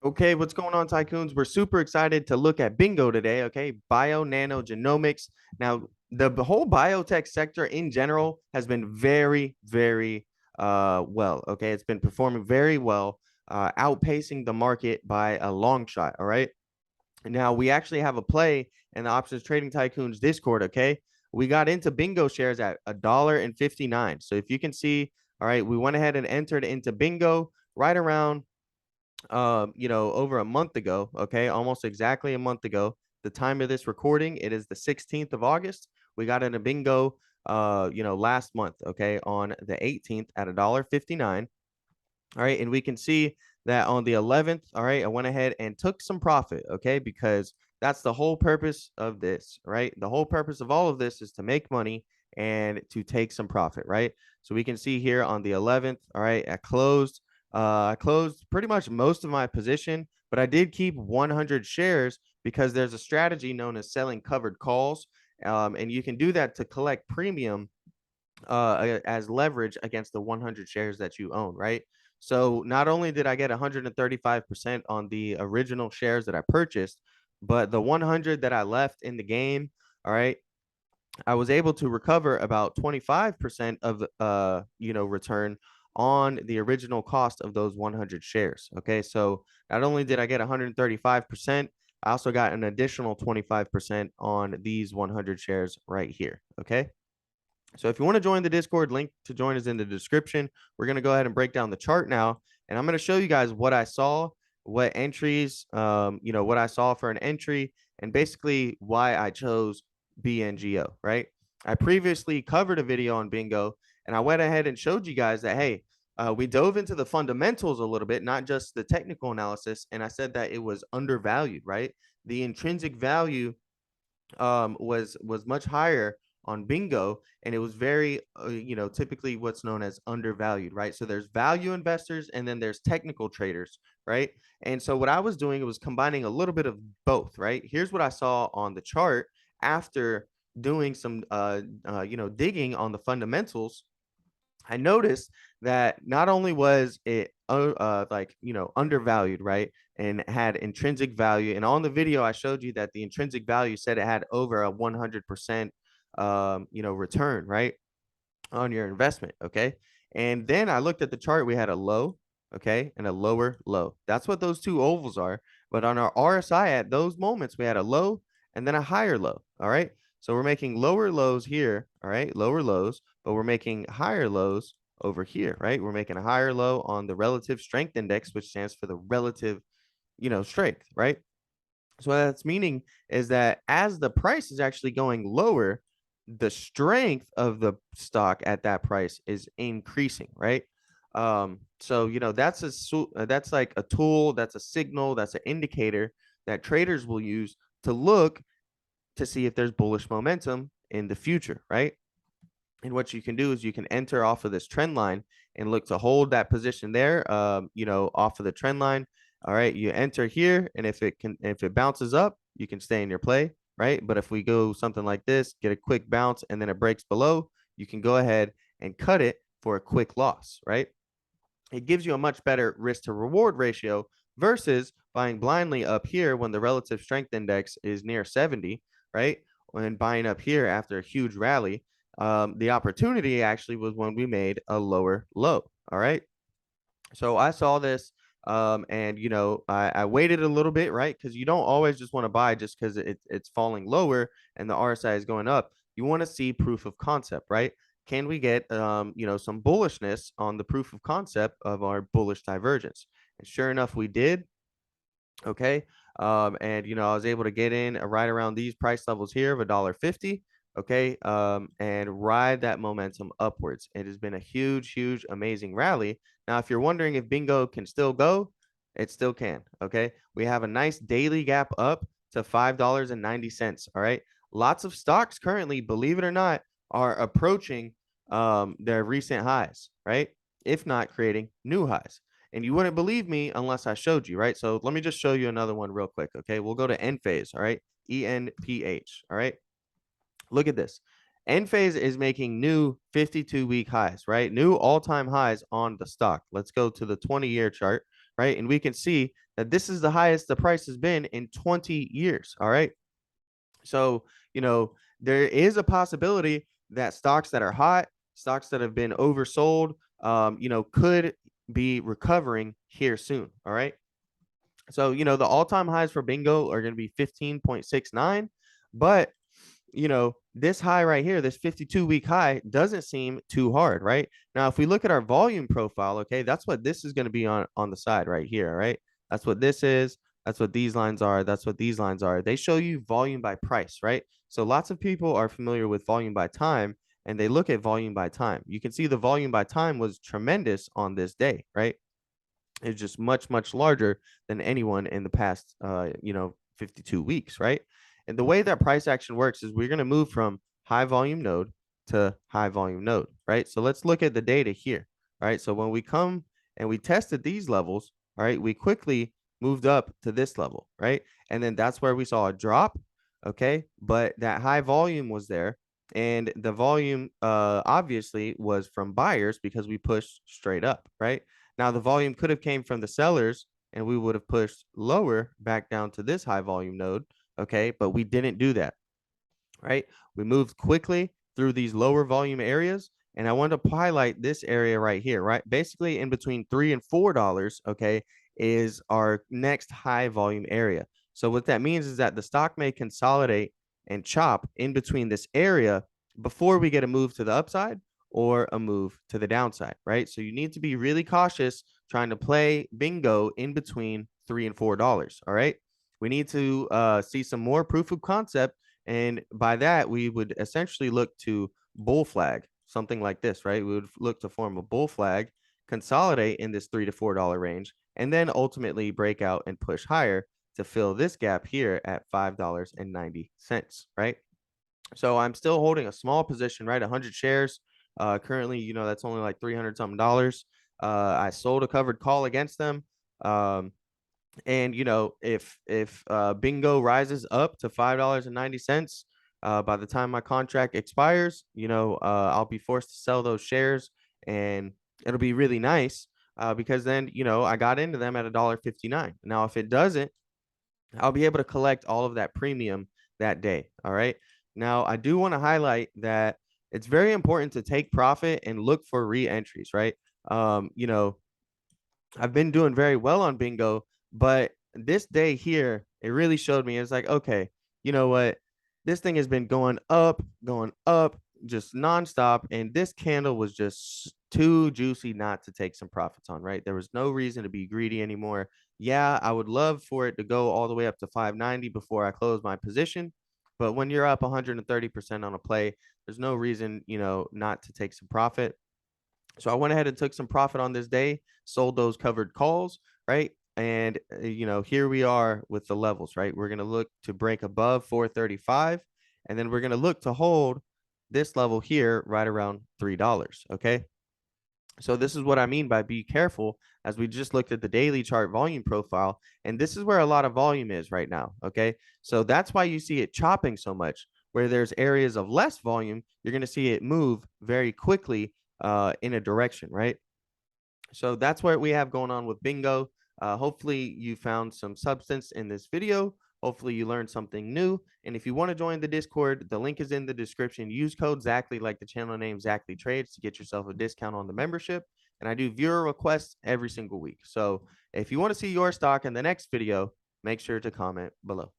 Okay, what's going on, tycoons? We're super excited to look at Bingo today. Okay, bionano genomics. Now, the whole biotech sector in general has been very well. Okay, it's been performing very well, outpacing the market by a long shot. All right. Now we actually have a play in the options trading tycoons Discord. Okay, we got into Bingo shares at $1.59. So if you can see, all right, we went ahead and entered into Bingo right around over a month ago, okay, almost exactly a month ago. The time of this recording, it is the 16th of August. We got in a bingo, last month, okay, on the 18th at $1.59. All right, and we can see that on the 11th, all right, I went ahead and took some profit, okay, because that's the whole purpose of this, right? The whole purpose of all of this is to make money and to take some profit, right? So we can see here on the 11th, all right, I closed pretty much most of my position, but I did keep 100 shares because there's a strategy known as selling covered calls. And you can do that to collect premium as leverage against the 100 shares that you own, right? So not only did I get 135% on the original shares that I purchased, but the 100 that I left in the game, all right, I was able to recover about 25% of return on the original cost of those 100 shares. Okay, so not only did I get 135%, I also got an additional 25% on these 100 shares right here. Okay. So if you want to join the Discord, link to join is in the description. We're going to go ahead and break down the chart now. And I'm going to show you guys what I saw, what entries, what I saw for an entry, and basically why I chose BNGO, right? I previously covered a video on Bingo, and I went ahead and showed you guys that, hey, we dove into the fundamentals a little bit, not just the technical analysis. And I said that it was undervalued, right? The intrinsic value was much higher on Bingo, and it was very typically what's known as undervalued, right? So there's value investors and then there's technical traders, right? And so what I was doing, it was combining a little bit of both, right? Here's what I saw on the chart after doing some digging on the fundamentals. I noticed that not only was it undervalued, right, and had intrinsic value, and on the video I showed you that the intrinsic value said it had over a 100% return, right, on your investment. Okay, and then I looked at the chart. We had a low, okay, and a lower low. That's what those two ovals are. But on our RSI at those moments, we had a low and then a higher low. All right. So we're making lower lows here. All right. Lower lows, but we're making higher lows over here, right? We're making a higher low on the relative strength index, which stands for the relative, strength, right? So what that's meaning is that as the price is actually going lower, the strength of the stock at that price is increasing, right? So that's like a tool, that's a signal, that's an indicator that traders will use to look to see if there's bullish momentum in the future, right? And what you can do is you can enter off of this trend line and look to hold that position there, off of the trend line. All right, you enter here, and if it bounces up, you can stay in your play, right? But if we go something like this, get a quick bounce, and then it breaks below, you can go ahead and cut it for a quick loss, right? It gives you a much better risk to reward ratio versus buying blindly up here when the relative strength index is near 70, right? And buying up here after a huge rally. The opportunity actually was when we made a lower low. All right. So I saw this, and I waited a little bit, right? Because you don't always just want to buy just because it's falling lower and the RSI is going up. You want to see proof of concept, right? Can we get some bullishness on the proof of concept of our bullish divergence? And sure enough, we did. Okay. And I was able to get in right around these price levels here of $1.50. Okay. And ride that momentum upwards. It has been a huge, amazing rally. Now, if you're wondering if Bingo can still go, it still can. Okay. We have a nice daily gap up to $5.90. All right. Lots of stocks currently, believe it or not, are approaching their recent highs, right? If not creating new highs. And you wouldn't believe me unless I showed you, right? So let me just show you another one real quick. Okay. We'll go to Enphase. All right. ENPH. All right. Look at this. Enphase is making new 52-week highs, right? New all-time highs on the stock. Let's go to the 20-year chart. right? And we can see that this is the highest the price has been in 20 years. All right. So, there is a possibility that stocks that are hot, stocks that have been oversold, could be recovering here soon. All right. So, the all-time highs for Bingo are going to be 15.69, but this high right here, this 52-week high doesn't seem too hard, right? Now, if we look at our volume profile, okay, that's what this is going to be on the side right here, right? That's what this is. That's what these lines are. That's what these lines are. They show you volume by price, right? So lots of people are familiar with volume by time, and they look at volume by time. You can see the volume by time was tremendous on this day, right? It's just much, much larger than anyone in the past, 52 weeks, right? And the way that price action works is we're going to move from high volume node to high volume node, right? So let's look at the data here, right? So when we come and we tested these levels, all right, we quickly moved up to this level, right? And then that's where we saw a drop, okay? But that high volume was there. And the volume obviously was from buyers because we pushed straight up, right? Now, the volume could have came from the sellers, and we would have pushed lower back down to this high volume node, okay? But we didn't do that, right? We moved quickly through these lower volume areas, and I want to highlight this area right here, right? Basically, in between $3 and $4, okay, is our next high volume area. So what that means is that the stock may consolidate and chop in between this area before we get a move to the upside or a move to the downside, right? So you need to be really cautious trying to play bingo in between $3 and $4. All right. We need to see some more proof of concept. And by that, we would essentially look to bull flag, something like this, right? We would look to form a bull flag, consolidate in this $3 to $4 range, and then ultimately break out and push higher to fill this gap here at $5.90, right? So I'm still holding a small position, right? 100 shares. Currently, that's only like 300 something dollars. I sold a covered call against them. And if Bingo rises up to $5.90 by the time my contract expires, I'll be forced to sell those shares, and it'll be really nice because then I got into them at $1.59. Now, if it doesn't, I'll be able to collect all of that premium that day. All right. Now, I do want to highlight that it's very important to take profit and look for re-entries, right? I've been doing very well on Bingo, but this day here, it really showed me. It's like, okay, you know what? This thing has been going up, just nonstop. And this candle was just too juicy not to take some profits on, right? There was no reason to be greedy anymore. Yeah, I would love for it to go all the way up to 590 before I close my position. But when you're up 130% on a play, there's no reason, not to take some profit. So I went ahead and took some profit on this day, sold those covered calls, right? And, here we are with the levels, right? We're going to look to break above 435, and then we're going to look to hold this level here right around $3, okay? So this is what I mean by be careful, as we just looked at the daily chart volume profile, and this is where a lot of volume is right now, okay? So that's why you see it chopping so much. Where there's areas of less volume, you're going to see it move very quickly in a direction, right? So that's what we have going on with Bingo. Hopefully you found some substance in this video. Hopefully you learned something new. And if you want to join the Discord, the link is in the description. Use code Zachly, like the channel name ZachlyTrades, to get yourself a discount on the membership. And I do viewer requests every single week. So if you want to see your stock in the next video, make sure to comment below.